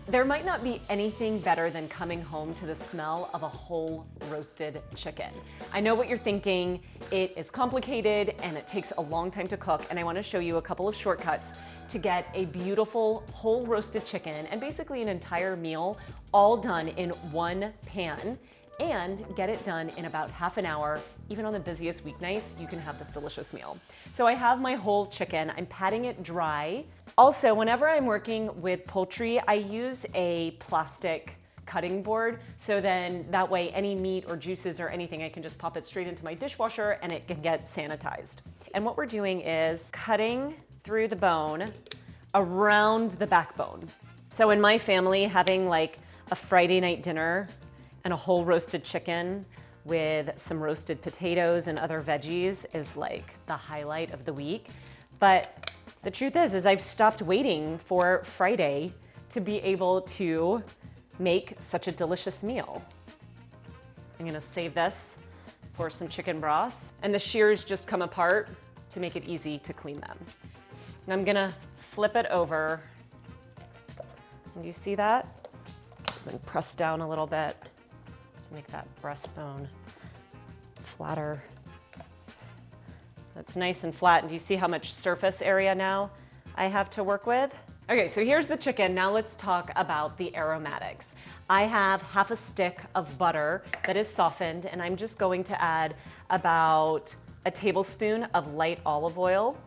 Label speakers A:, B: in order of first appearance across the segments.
A: There might not be anything better than coming home to the smell of a whole roasted chicken. I know what you're thinking. It is complicated and it takes a long time to cook, and I want to show you a couple of shortcuts to get a beautiful whole roasted chicken and basically an entire meal all done in one pan, and get it done in about half an hour. Even on the busiest weeknights, you can have this delicious meal. So I have my whole chicken. I'm patting it dry. Also, whenever I'm working with poultry, I use a plastic cutting board, so then that way any meat or juices or anything, I can just pop it straight into my dishwasher and it can get sanitized. And what we're doing is cutting through the bone around the backbone. So in my family, having like a Friday night dinner and a whole roasted chicken with some roasted potatoes and other veggies is like the highlight of the week. But the truth is I've stopped waiting for Friday to be able to make such a delicious meal. I'm gonna save this for some chicken broth, and the shears just come apart to make it easy to clean them. And I'm gonna flip it over. And you see that? And press down a little bit to make that breastbone flatter. That's nice and flat. And do you see how much surface area now I have to work with? Okay, so here's the chicken. Now let's talk about the aromatics. I have half a stick of butter that is softened, and I'm just going to add about a tablespoon of light olive oil.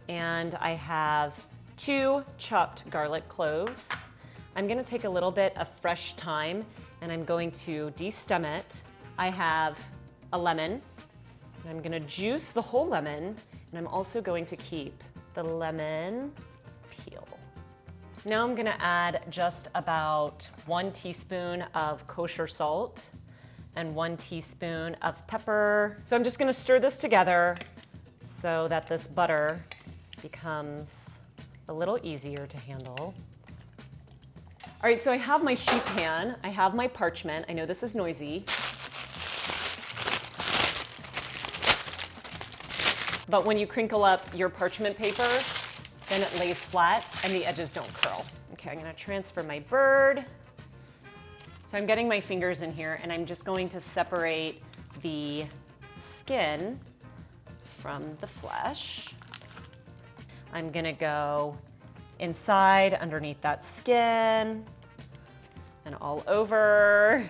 A: And I have 2 chopped garlic cloves. I'm gonna take a little bit of fresh thyme and I'm going to de-stem it. I have a lemon, and I'm gonna juice the whole lemon, and I'm also going to keep the lemon peel. Now I'm gonna add just about 1 teaspoon of kosher salt and 1 teaspoon of pepper. So I'm just gonna stir this together so that this butter becomes a little easier to handle. All right, so I have my sheet pan, I have my parchment. I know this is noisy, but when you crinkle up your parchment paper, then it lays flat and the edges don't curl. Okay, I'm gonna transfer my bird. So I'm getting my fingers in here and I'm just going to separate the skin from the flesh. I'm gonna go inside, underneath that skin, and all over.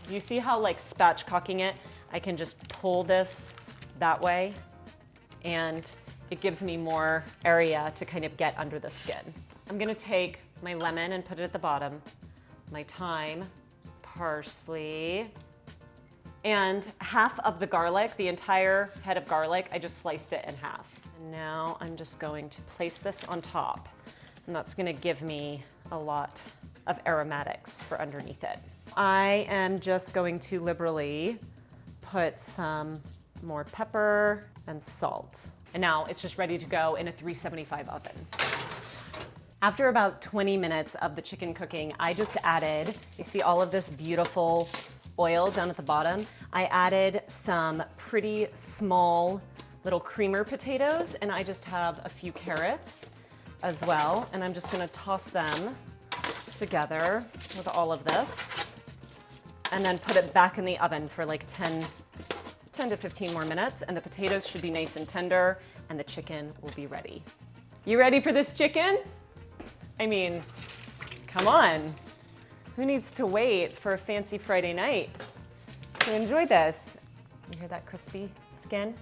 A: You see how like spatchcocking it, I can just pull this that way, and it gives me more area to kind of get under the skin. I'm gonna take my lemon and put it at the bottom, my thyme, parsley, and half of the garlic, the entire head of garlic, I just sliced it in half. And now I'm just going to place this on top, and that's gonna give me a lot of aromatics for underneath it. I am just going to liberally put some more pepper and salt. And now it's just ready to go in a 375 oven. After about 20 minutes of the chicken cooking, I just added, you see all of this beautiful oil down at the bottom? I added some pretty small little creamer potatoes, and I just have a few carrots as well, and I'm just gonna toss them together with all of this, and then put it back in the oven for like 10 to 15 more minutes, and the potatoes should be nice and tender, and the chicken will be ready. You ready for this chicken? I mean, come on. Who needs to wait for a fancy Friday night to enjoy this? You hear that crispy skin?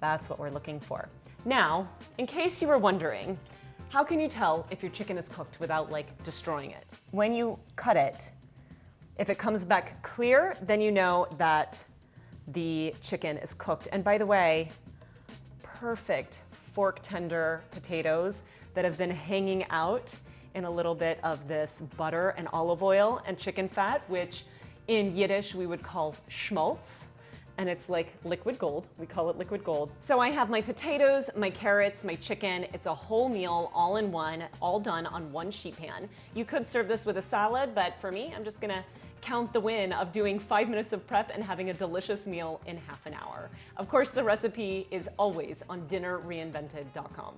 A: That's what we're looking for. Now, in case you were wondering, how can you tell if your chicken is cooked without like destroying it? When you cut it, if it comes back clear, then you know that the chicken is cooked. And by the way, perfect fork tender potatoes that have been hanging out in a little bit of this butter and olive oil and chicken fat, which in Yiddish we would call schmaltz. And it's like liquid gold. We call it liquid gold. So I have my potatoes, my carrots, my chicken. It's a whole meal all in one, all done on one sheet pan. You could serve this with a salad, but for me, I'm just gonna count the win of doing 5 minutes of prep and having a delicious meal in half an hour. Of course, the recipe is always on dinnerreinvented.com.